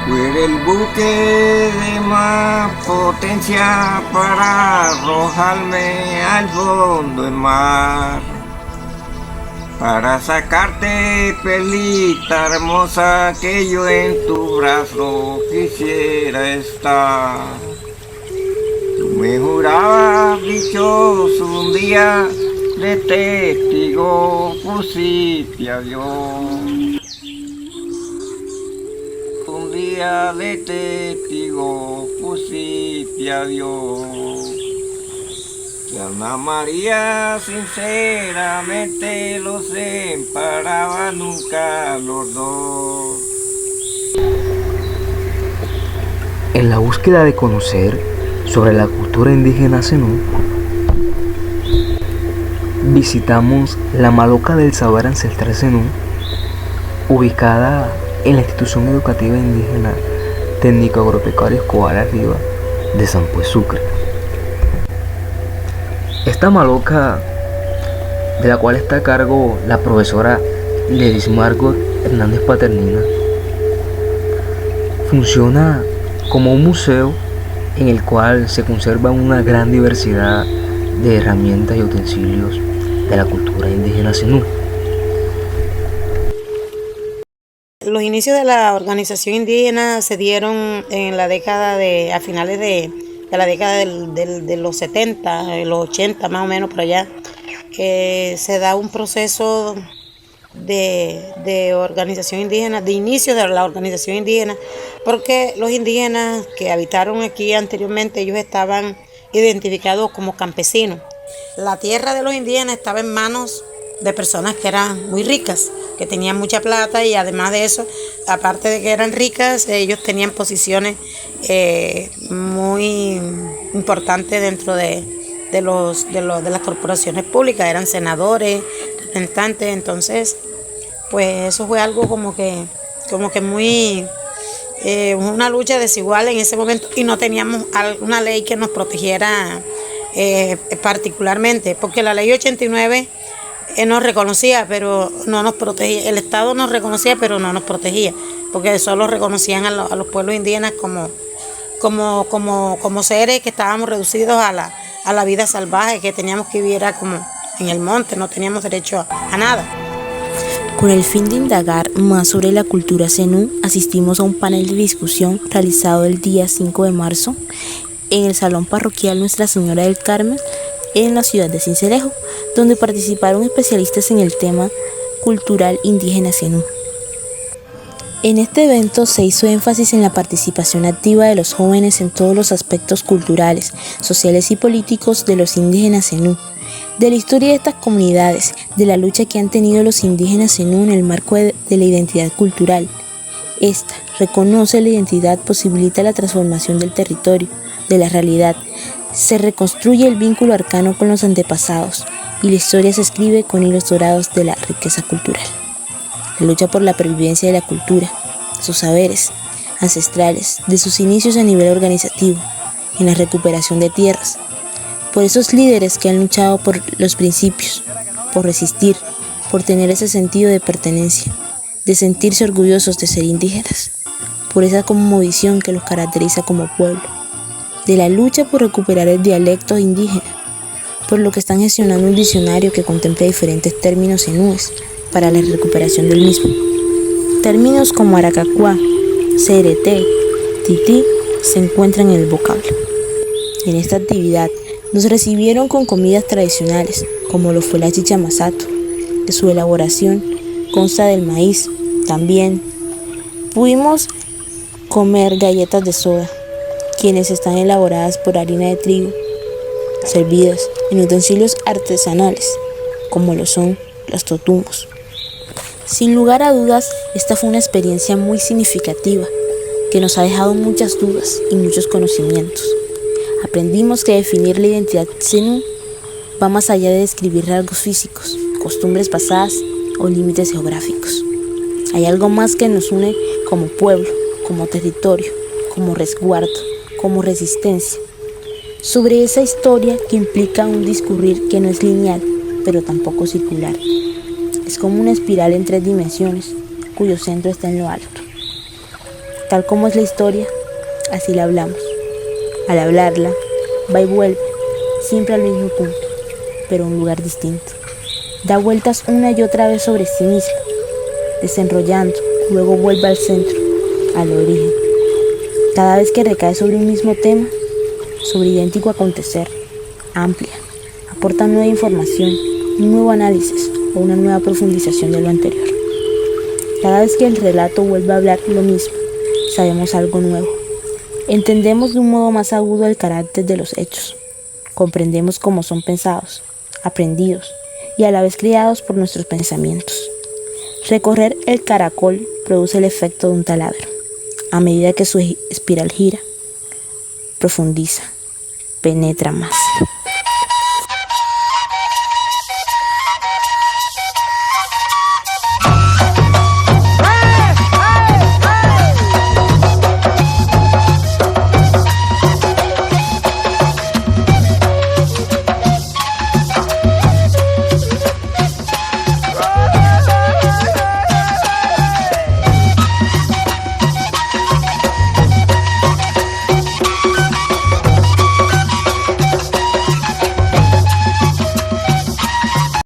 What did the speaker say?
Fue el buque de más potencia para arrojarme al fondo del mar, para sacarte, perlita hermosa, que yo en tu brazo quisiera estar. Tú me jurabas dichoso un día, de testigo pusiste a Dios. Un día de testigo pusiste a Dios. Que Ana María sinceramente los separaba nunca los dos. En la búsqueda de conocer sobre la cultura indígena zenú, visitamos la Maloca del Saber Ancestral Zenú, ubicada en la institución educativa indígena Técnico Agropecuario Escobar Arriba de San Pues Sucre. Esta maloca, de la cual está a cargo la profesora Ledis Margot Hernández Paternina, funciona como un museo en el cual se conserva una gran diversidad de herramientas y utensilios de la cultura indígena zenú. Los inicios de la organización indígena se dieron en la década a finales de la década de los 70, de los 80 más o menos por allá. Se da un proceso de organización indígena, de inicio de la organización indígena, porque los indígenas que habitaron aquí anteriormente, ellos estaban identificados como campesinos. La tierra de los indígenas estaba en manos de personas que eran muy ricas, que tenían mucha plata, y además de eso, aparte de que eran ricas, ellos tenían posiciones muy importantes dentro de las corporaciones públicas, eran senadores, representantes. Entonces, pues eso fue algo como que muy una lucha desigual en ese momento, y no teníamos una ley que nos protegiera particularmente, porque la ley 89 nos reconocía, pero no nos protegía. El Estado nos reconocía, pero no nos protegía, porque solo reconocían a los pueblos indígenas como seres que estábamos reducidos a la vida salvaje, que teníamos que vivir como en el monte, no teníamos derecho a nada. Con el fin de indagar más sobre la cultura zenú, asistimos a un panel de discusión realizado el día 5 de marzo en el Salón Parroquial Nuestra Señora del Carmen, en la ciudad de Sincelejo, donde participaron especialistas en el tema cultural indígena zenú. En este evento se hizo énfasis en la participación activa de los jóvenes en todos los aspectos culturales, sociales y políticos de los indígenas zenú, de la historia de estas comunidades, de la lucha que han tenido los indígenas zenú en el marco de la identidad cultural. Esta reconoce la identidad, posibilita la transformación del territorio, de la realidad. Se reconstruye el vínculo arcano con los antepasados, y la historia se escribe con hilos dorados de la riqueza cultural. La lucha por la pervivencia de la cultura, sus saberes ancestrales, de sus inicios a nivel organizativo, en la recuperación de tierras, por esos líderes que han luchado por los principios, por resistir, por tener ese sentido de pertenencia, de sentirse orgullosos de ser indígenas, por esa cosmovisión que los caracteriza como pueblo, de la lucha por recuperar el dialecto indígena, por lo que están gestionando un diccionario que contemple diferentes términos zenúes para la recuperación del mismo. Términos como aracacuá, cereté, tití se encuentran en el vocablo. En esta actividad nos recibieron con comidas tradicionales, como lo fue la chicha masato, que su elaboración consta del maíz. También pudimos comer galletas de soda, quienes están elaboradas por harina de trigo, servidas en utensilios artesanales, como lo son los totumos. Sin lugar a dudas, esta fue una experiencia muy significativa, que nos ha dejado muchas dudas y muchos conocimientos. Aprendimos que definir la identidad zenú va más allá de describir rasgos físicos, costumbres pasadas o límites geográficos. Hay algo más que nos une como pueblo, como territorio, como resguardo, como resistencia. Sobre esa historia que implica un discurrir que no es lineal, pero tampoco circular. Es como una espiral en 3 dimensiones, cuyo centro está en lo alto. Tal como es la historia, así la hablamos. Al hablarla, va y vuelve, siempre al mismo punto, pero a un lugar distinto. Da vueltas una y otra vez sobre sí misma, desenrollando, luego vuelve al centro, al origen. Cada vez que recae sobre un mismo tema, sobre idéntico acontecer, amplia, aporta nueva información, un nuevo análisis o una nueva profundización de lo anterior. Cada vez que el relato vuelve a hablar lo mismo, sabemos algo nuevo. Entendemos de un modo más agudo el carácter de los hechos. Comprendemos cómo son pensados, aprendidos y a la vez criados por nuestros pensamientos. Recorrer el caracol produce el efecto de un taladro. A medida que su espiral gira, profundiza, penetra más.